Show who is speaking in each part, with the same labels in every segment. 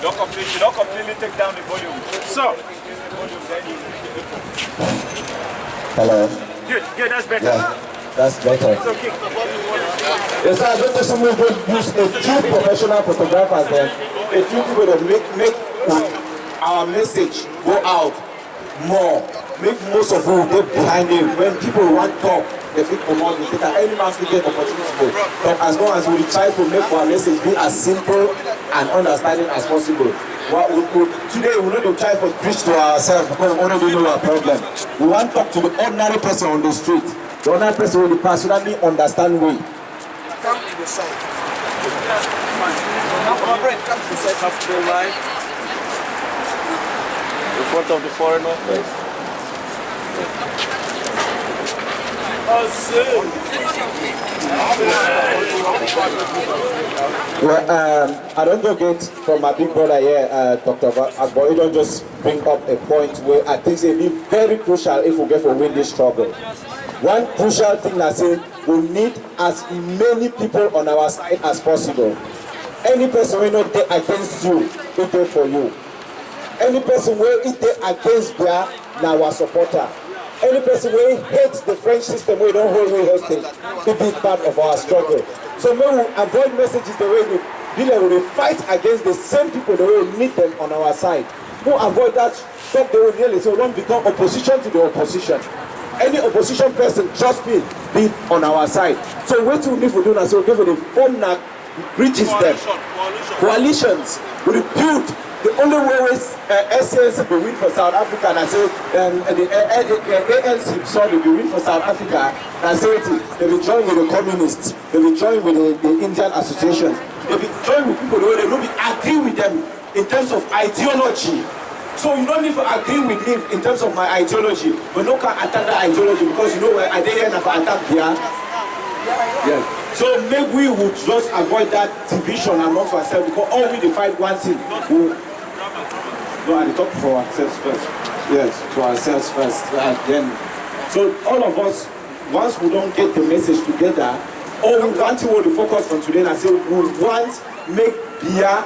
Speaker 1: Don't completely take down the volume. So.
Speaker 2: Hello.
Speaker 1: Good, that's better.
Speaker 2: Yeah, that's better.
Speaker 1: It's okay.
Speaker 2: Yes, sir, I don't think someone will use a few professional photographers then, a few people that make our message go out more. Make most of who get behind it. When people want to talk, they feel promote, they take any man to get opportunity. But as long as we try to make our message be as simple and understanding as possible. Today we don't try to preach to ourselves because we already know our problem. We want to talk to the ordinary person on the street. The ordinary person will personally understand we.
Speaker 3: Come to the side. Come to the side.
Speaker 1: Have to live in front of the foreigner. Yes.
Speaker 2: Well, I don't go get from my big brother here, Dr. But you don't just bring up a point where I think it will be very crucial if we get to win this struggle. One crucial thing I say, we need as many people on our side as possible. Any person who not there against you, will there for you. Any person who is there against their, now our supporter. Any person who hates the French system, we don't hold we hostage, it is part of our struggle. So may we avoid messages the way we deal with, fight against the same people the way we need them on our side. We avoid that stuff they will really, so we don't become opposition to the opposition. Any opposition person, trust me, be on our side. So what we need to do now, so give it a form that reaches them. Coalitions, rebuild. The only way SANC will win for South Africa, and I say the ANC, sorry, will win for South Africa, and I say they will join with the communists, they will join with the Indian associations, they will join with people who they will agree with them in terms of ideology. So you don't need to agree with me in terms of my ideology, but no can attack that ideology because you know where I didn't have attack here. Yes. So maybe we would just avoid that division amongst ourselves because all we fight one thing. No, I talk for ourselves first. Yes, to ourselves first. And then, so all of us, once we don't get the message together, all we want to focus on today and say we want make Bia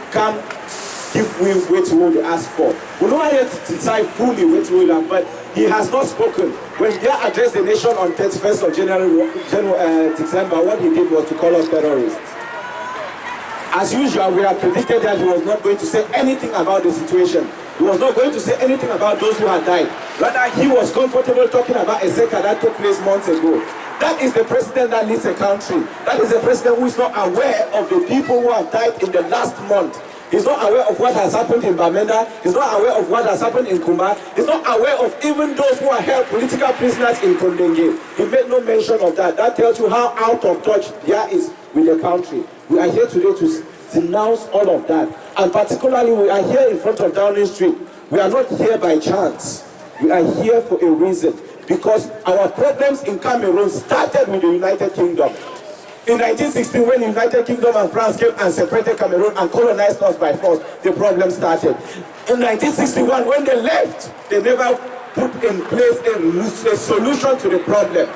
Speaker 2: come give we what we ask for. We don't yet decide fully what we want, but he has not spoken. When he addressed the nation on 31st of December, what he did was to call us terrorists. As usual, we have predicted that he was not going to say anything about the situation. He was not going to say anything about those who had died. Rather, he was comfortable talking about a second that took place months ago. That is the president that leads a country. That is the president who is not aware of the people who have died in the last month. He's not aware of what has happened in Bamenda. He's not aware of what has happened in Kumba. He's not aware of even those who are held political prisoners in Kondenge. He made no mention of that. That tells you how out of touch there is with the country. We are here today to denounce all of that. And particularly, we are here in front of Downing Street. We are not here by chance. We are here for a reason. Because our problems in Cameroon started with the United Kingdom. In 1916, when the United Kingdom and France came and separated Cameroon and colonized us by force, the problem started. In 1961, when they left, they never put in place a solution to the problem.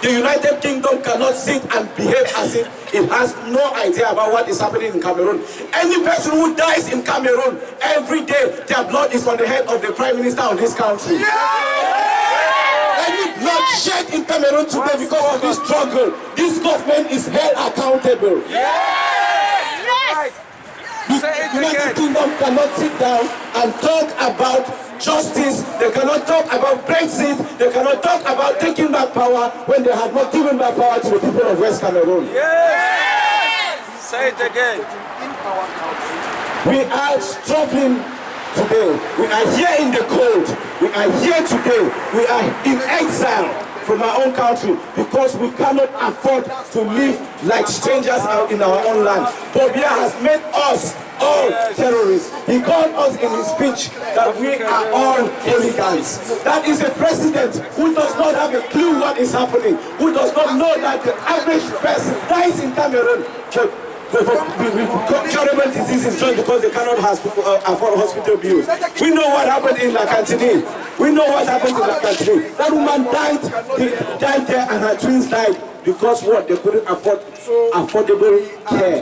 Speaker 2: The United Kingdom cannot sit and behave as if it has no idea about what is happening in Cameroon. Any person who dies in Cameroon, every day, their blood is on the head of the Prime Minister of this country. Yeah! Any bloodshed in Cameroon today because of this struggle, this government is held accountable.
Speaker 3: Yes! Yes!
Speaker 2: The United Kingdom cannot sit down and talk about justice. They cannot talk about Brexit. They cannot talk about taking back power when they have not given back power to the people of West Cameroon.
Speaker 3: Yes! Say it again.
Speaker 2: We are struggling today. We are here in the cold. We are here today. We are in exile from our own country because we cannot afford to live like strangers out in our own land. Bobia has made us all terrorists. He called us in his speech that we are all hooligans. That is a president who does not have a clue what is happening, who does not know that the average person dies in Cameroon with curable diseases just because they cannot afford hospital bills. We know what happened in La Cantini. We know what happened to that country. That woman died, died there, and her twins died because what? They couldn't afford affordable care.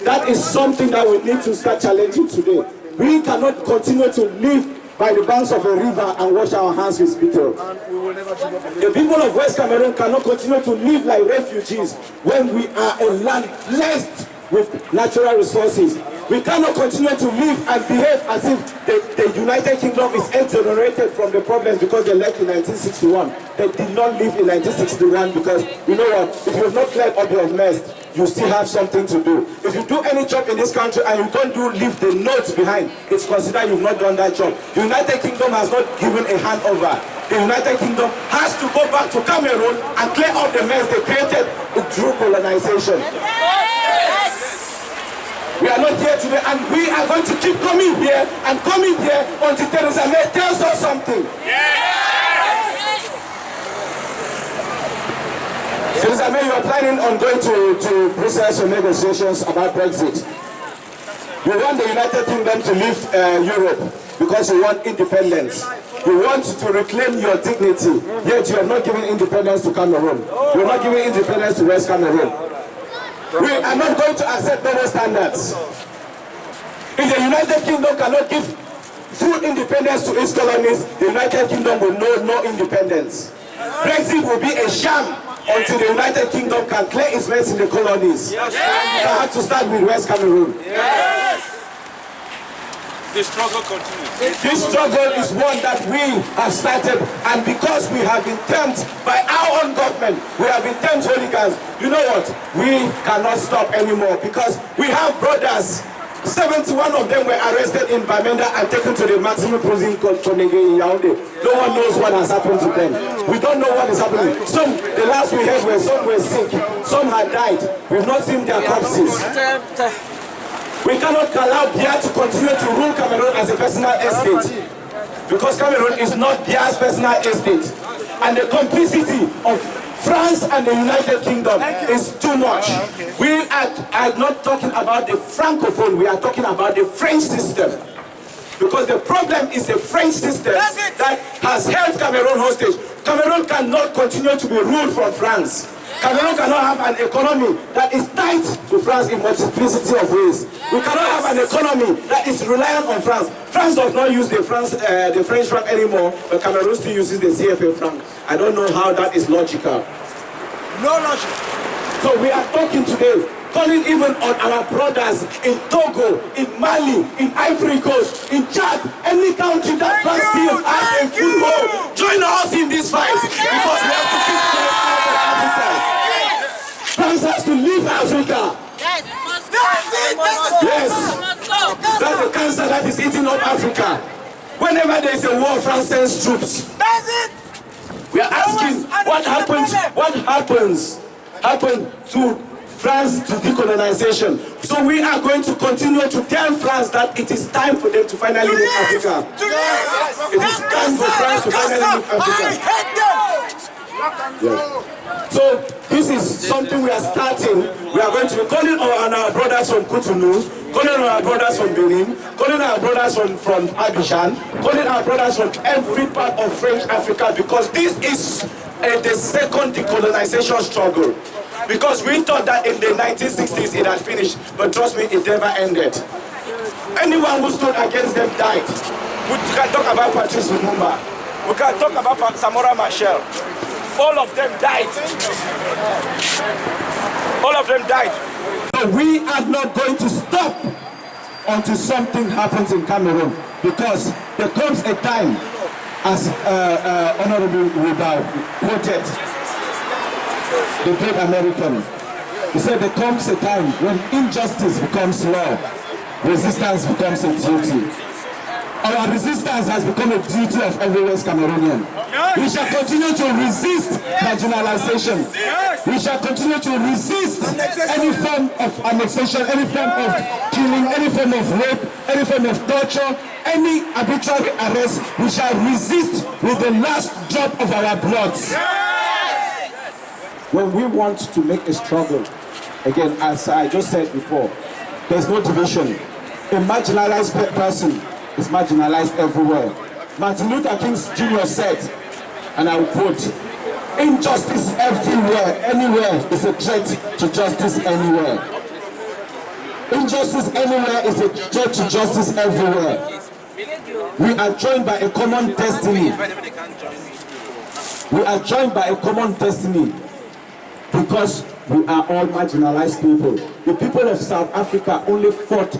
Speaker 2: That is something that we need to start challenging today. We cannot continue to live by the banks of a river and wash our hands with spittle. The people of West Cameroon cannot continue to live like refugees when we are a land blessed with natural resources. We cannot continue to live and behave as if the United Kingdom is exonerated from the problems because they left in 1961. They did not live in 1961 because, you know what, if you have not cleared up your mess, you still have something to do. If you do any job in this country and you don't leave the notes behind, it's considered you've not done that job. The United Kingdom has not given a handover. The United Kingdom has to go back to Cameroon and clear up the mess they created through colonization. We are not here today, and we are going to keep coming here and coming here until Theresa May tells us something. Theresa May, you are planning on going to Brussels for negotiations about Brexit. You want the United Kingdom to leave Europe because you want independence. You want to reclaim your dignity, yet you are not giving independence to Cameroon. You are not giving independence to West Cameroon. We are not going to accept double standards. If the United Kingdom cannot give full independence to its colonies, the United Kingdom will know no independence. Brexit will be a sham until the United Kingdom can clear its mess in the colonies. Yes. We have to start with West Cameroon. Yes.
Speaker 1: The struggle continues.
Speaker 2: This struggle is one that we have started, and because we have been termed by our own government, we have been termed hooligans. You know what? We cannot stop anymore because we have brothers. 71 of them were arrested in Bamenda and taken to the maximum prison called Konenge in Yaoundé. No one knows what has happened to them. We don't know what is happening. Some, the last we heard were some were sick, some had died. We've not seen their corpses. We cannot allow Biya to continue to rule Cameroon as a personal estate, because Cameroon is not Biya's personal estate. And the complicity of France and the United Kingdom is too much. We are not talking about the Francophone, we are talking about the French system. Because the problem is the French system that has held Cameroon hostage. Cameroon cannot continue to be ruled from France. Cameroon cannot have an economy that is tied to France in multiplicity of ways. We cannot have an economy that is reliant on France. France does not use the French franc anymore, but Cameroon still uses the CFA franc. I don't know how that is logical.
Speaker 3: No logic.
Speaker 2: So we are talking today, calling even on our brothers in Togo, in Mali, in Ivory Coast, in Chad, any country that France still has a foothold. Join us in this fight, because we have to keep Africa. France has to leave Africa.
Speaker 4: Yes.
Speaker 2: Yes. That's the cancer that is eating up Africa. Whenever there is a war, France sends troops.
Speaker 3: That's it.
Speaker 2: We are asking what happens to France to decolonization. So we are going to continue to tell France that it is time for them to finally leave Africa. It is time for France to finally leave Africa.
Speaker 3: I hate them.
Speaker 2: Yes. So this is something we are starting. We are going to be calling on our brothers from Cotonou, calling on our brothers from Benin, calling our brothers from Abidjan, calling our brothers from every part of French Africa, because this is the second decolonization struggle. Because we thought that in the 1960s it had finished, but trust me, it never ended. Anyone who stood against them died. We can talk about Patrice Lumumba. We can talk about Samora Machel. All of them died. All of them died. But we are not going to stop until something happens in Cameroon, because there comes a time, as Honorable Rubal quoted the great American. He said there comes a time when injustice becomes law, resistance becomes a duty. Our resistance has become a duty of every West Cameroonian. We shall continue to resist marginalization. We shall continue to resist any form of annexation, any form of killing, any form of rape, any form of torture, any arbitrary arrest. We shall resist with the last drop of our blood. When we want to make a struggle, again, as I just said before, there's no division. A marginalized person is marginalized everywhere. Martin Luther King Jr. said, and I will quote, "Injustice everywhere, anywhere is a threat to justice anywhere." Injustice anywhere is a threat to justice everywhere. We are joined by a common destiny. We are joined by a common destiny because we are all marginalized people. The people of South Africa only fought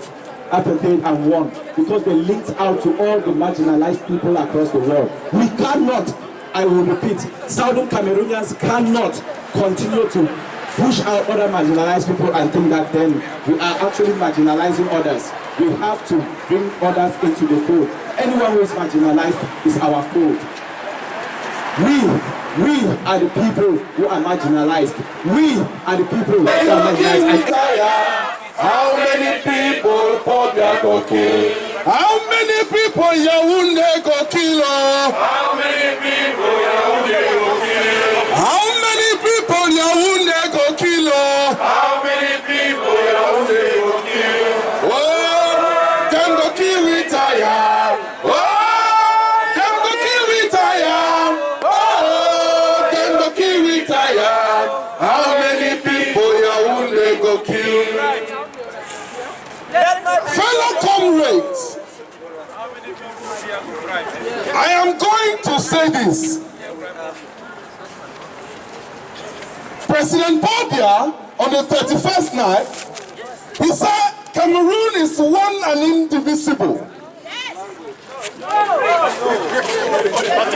Speaker 2: apartheid and won because they linked out to all the marginalized people across the world. We cannot, I will repeat, Southern Cameroonians cannot continue to push out other marginalized people and think that then we are actually marginalizing others. We have to bring others into the fold. Anyone who is marginalized is our fold. We are the people who are marginalized. We are the people who are marginalized.
Speaker 4: How many people Pobia go kill? How many people Yaounde go kill? How many people Yaounde go kill? How many people Yaounde go kill? How many people Yaounde go kill? Oh, them go kill retire. Oh, them go kill retire. Oh, them go kill retire. How many people Yaounde go kill? Fellow comrades, I am going to say this. President Pobia, on the 31st night, he said Cameroon is one and indivisible.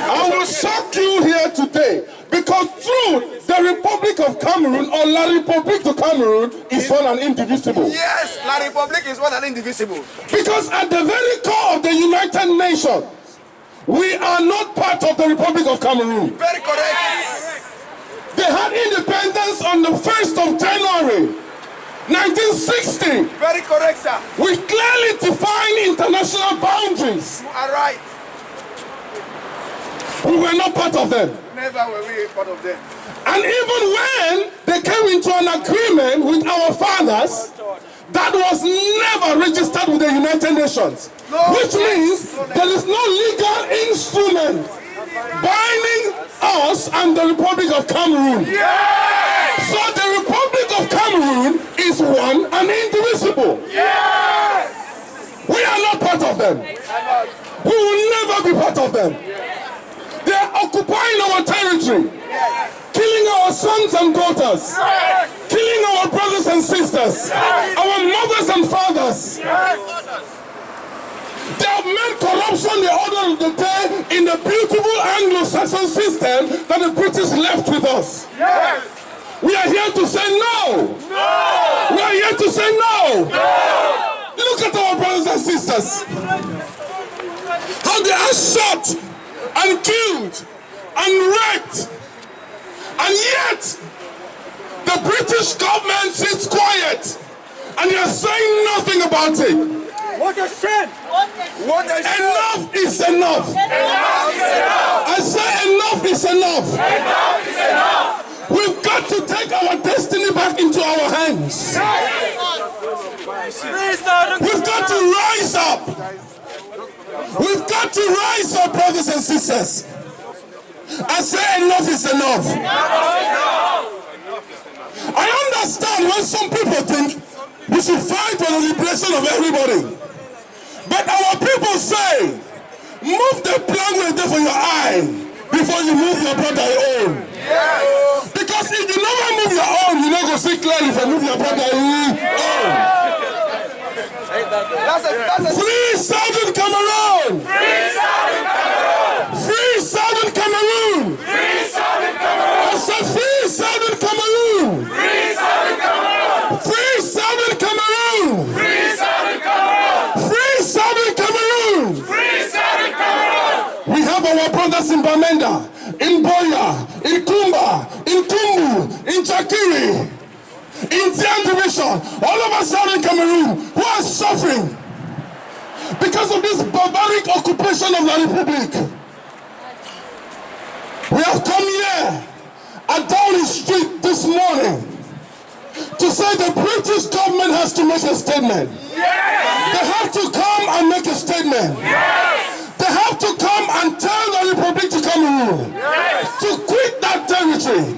Speaker 4: I will shock you here today because through the Republic of Cameroon or La République de Cameroon is one and indivisible.
Speaker 3: Yes, La République is one and indivisible.
Speaker 4: Because at the very core of the United Nations, we are not part of the Republic of Cameroon.
Speaker 3: Very correct.
Speaker 4: They had independence on the 1st of January, 1960.
Speaker 3: Very correct, sir.
Speaker 4: We clearly define international boundaries.
Speaker 3: You are right.
Speaker 4: We were not part of them.
Speaker 3: Never were we part of them.
Speaker 4: And even when they came into an agreement with our fathers, that was never registered with the United Nations.
Speaker 3: No,
Speaker 4: which means there is no legal instrument binding us and the Republic of Cameroon.
Speaker 3: Yes!
Speaker 4: So the Republic of Cameroon is one and indivisible.
Speaker 3: Yes!
Speaker 4: We are not part of them. We will never be part of them. They are occupying our territory, killing our sons and daughters, killing our brothers and sisters, our mothers and fathers. They have made corruption the order of the day in the beautiful Anglo-Saxon system that the British left with us.
Speaker 3: Yes!
Speaker 4: We are here to say no.
Speaker 3: No!
Speaker 4: We are here to say no.
Speaker 3: No!
Speaker 4: Look at our brothers and sisters. How they are shot and killed and raped. And yet, the British government sits quiet and they are saying nothing about it.
Speaker 3: What a shame! What a shame!
Speaker 4: Enough is enough.
Speaker 3: Enough is enough!
Speaker 4: I say enough is enough.
Speaker 3: Enough is enough!
Speaker 4: We've got to take our destiny back into our hands. We've got to rise up. We've got to rise up, brothers and sisters. I say enough is enough. I understand when some people think we should fight for the liberation of everybody. But our people say, move the plank right there for your eye before you move your brother's own.
Speaker 3: Yes!
Speaker 4: Because if you never move your own, you're not going to see clearly if you move your brother's own.
Speaker 3: That's a
Speaker 4: Free Southern Cameroon!
Speaker 3: free Southern Cameroon!
Speaker 4: Free Southern Cameroon!
Speaker 3: Free Southern Cameroon!
Speaker 4: I said free Southern Cameroon!
Speaker 3: Free Southern Cameroon!
Speaker 4: Free Southern Cameroon!
Speaker 3: Free Southern Cameroon!
Speaker 4: Free Southern Cameroon!
Speaker 3: Free Southern Cameroon!
Speaker 4: We have our brothers in Bamenda, in Boya, in Kumba, in Kumbu, in Chakiri, in Tian Division, all over Southern Cameroon who are suffering because of this barbaric occupation of La République. We have come here at Downing Street this morning to say the British government has to make a statement.
Speaker 3: Yes!
Speaker 4: They have to come and make a statement.
Speaker 3: Yes!
Speaker 4: They have to come come and tell the Republic of Cameroon to quit that territory.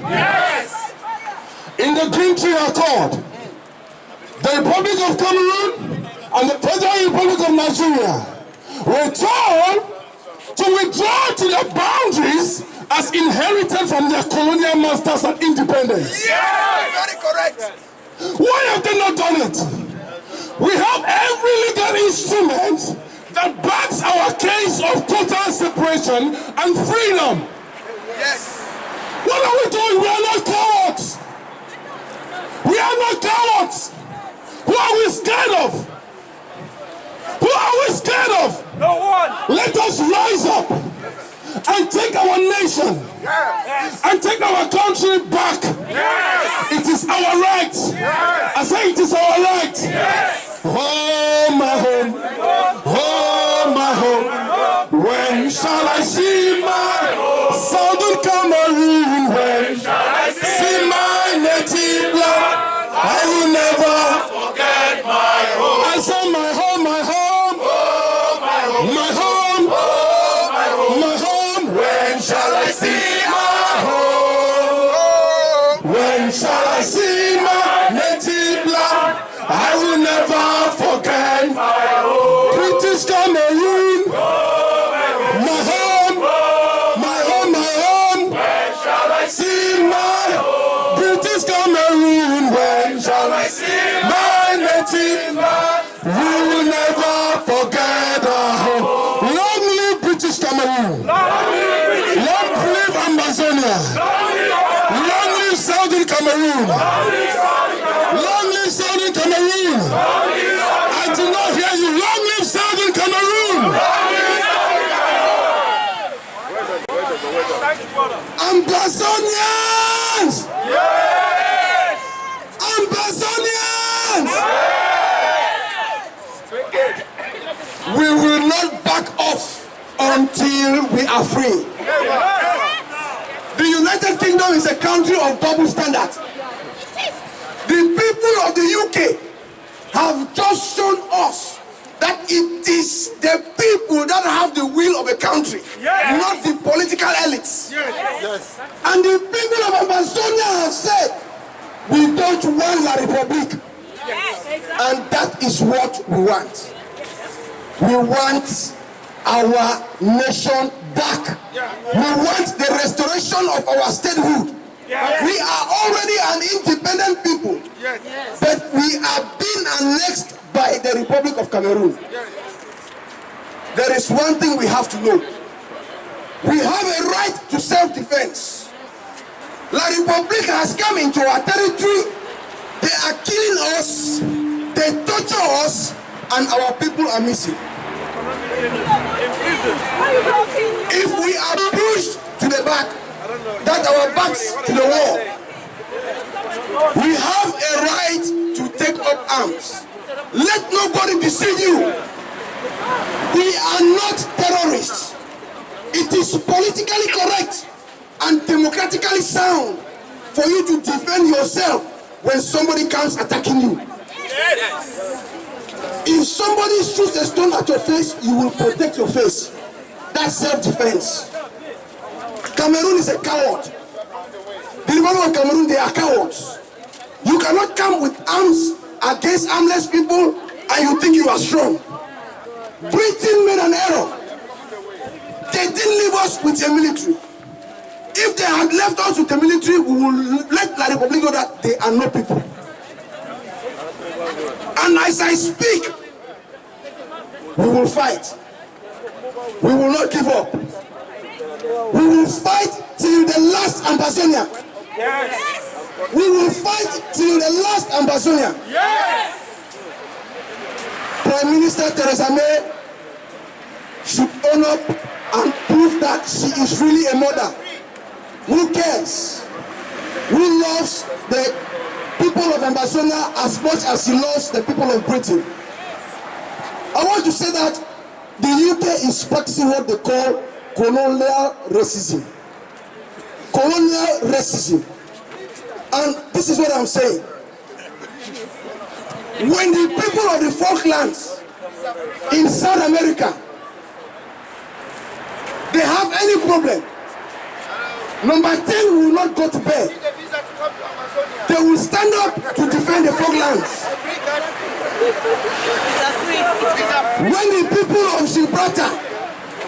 Speaker 4: In the Green Tree Accord, the Republic of Cameroon and the Federal Republic of Nigeria were told to withdraw to their boundaries as inherited from their colonial masters at independence.
Speaker 3: Very correct.
Speaker 4: Why have they not done it? We have every legal instrument that backs our case of total separation and freedom.
Speaker 3: Yes.
Speaker 4: What are we doing? We are not cowards. We are not cowards. Who are we scared of? Who are we scared of?
Speaker 1: No one.
Speaker 4: Let us rise up and take our nation and take our country back. It is our right. I say it is our right. Oh my home, oh my home. When shall I see my southern Cameroon? When shall I see my native land? I will never
Speaker 3: Forget my home.
Speaker 4: I say my home, my home, my home, my home.
Speaker 3: When shall I see my home?
Speaker 4: When shall I see my native land? I will never forget
Speaker 3: My home.
Speaker 4: British Cameroon. My home, my home, my home.
Speaker 3: When shall I
Speaker 4: See my British Cameroon. When
Speaker 3: shall I see
Speaker 4: my native land? We will never forget our home. Long live British Cameroon. Long live Amazonia. Long live Southern Cameroon. Long live Southern Cameroon. I do not hear you. Long live Southern Cameroon. Amazonians. Amazonians. We will not back off until we are free. The United Kingdom is a country of double standards. The people of the UK have just shown us that it is the people that have the will of a country, not the political elites. And the people of Amazonia have said, we don't want La Republique. And that is what we want. We want our nation back. We want the restoration of our statehood. We are already an independent people, but we are being annexed by the Republic of Cameroon. There is one thing we have to know. We have a right to self-defense. La Republique has come into our territory. They are killing us, they torture us, and our people are missing. If we are pushed to the back, that our backs to the wall, we have a right to take up arms. Let nobody deceive you. We are not terrorists. It is politically correct and democratically sound for you to defend yourself when somebody comes attacking you. If somebody shoots a stone at your face, you will protect your face. That's self-defense. Cameroon is a coward. The Republic of Cameroon, they are cowards. You cannot come with arms against armless people and you think you are strong. Britain made an error. They didn't leave us with a military. If they had left us with the military, we will let La Republique know that they are not people. And as I speak, we will fight. We will not give up. We will fight till the last Amazonia. We will fight till the last Amazonia. Prime Minister Theresa May should own up and prove that she is really a mother. Who cares? Who loves the people of Amazonia as much as he loves the people of Britain? I want to say that the UK is practicing what they call colonial racism. Colonial racism. And this is what I'm saying. When the people of the Falklands in South America they have any problem, number 10 will not go to bed. They will stand up to defend the Falklands. When the people of Gibraltar,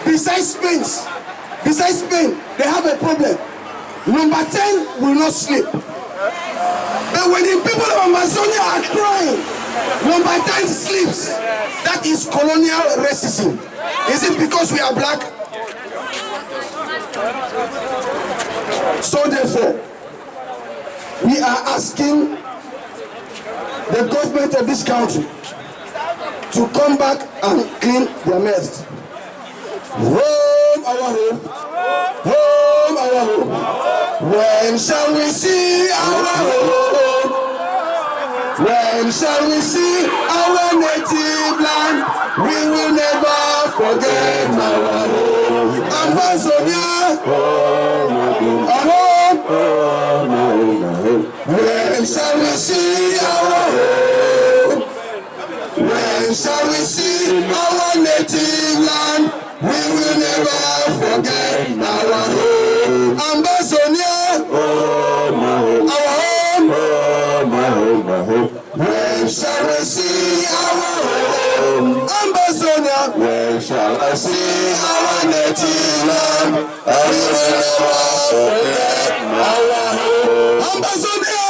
Speaker 4: besides Spain, they have a problem, number 10 will not sleep. But when the people of Amazonia are crying, number 10 sleeps. That is colonial racism. Is it because we are black? So therefore, we are asking the government of this country to come back and clean their mess. Home, our home. Home, our home. When shall we see our home? When shall we see our native land? We will never forget our home. Amazonia, our home. When shall we see our home? When shall we see our native land? We will never forget our home. Amazonia, our home. When shall we see our home? Amazonia, when shall I see our native land? We will never forget our home. Amazonia!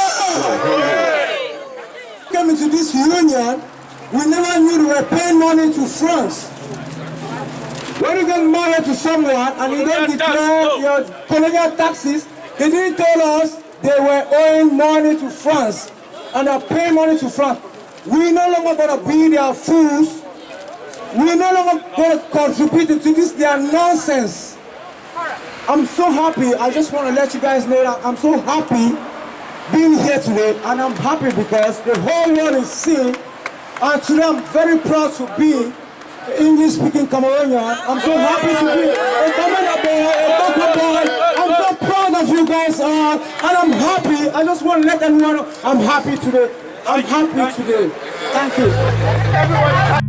Speaker 5: Came into this union, we never knew we were paying money to France. When you get married to someone and you don't declare your colonial taxes, they didn't tell us they were owing money to France and are paying money to France. We're no longer going to be their fools. We're no longer going to contribute to this, their nonsense. I'm so happy. I just want to let you guys know that I'm so happy being here today, and I'm happy because the whole world is seeing, and today I'm very proud to be English-speaking Cameroonian. I'm so happy to be a Cameroonian boy, a Boko boy. I'm so proud of you guys all, and I'm happy. I just want to let everyone know I'm happy today. I'm happy today. Thank you.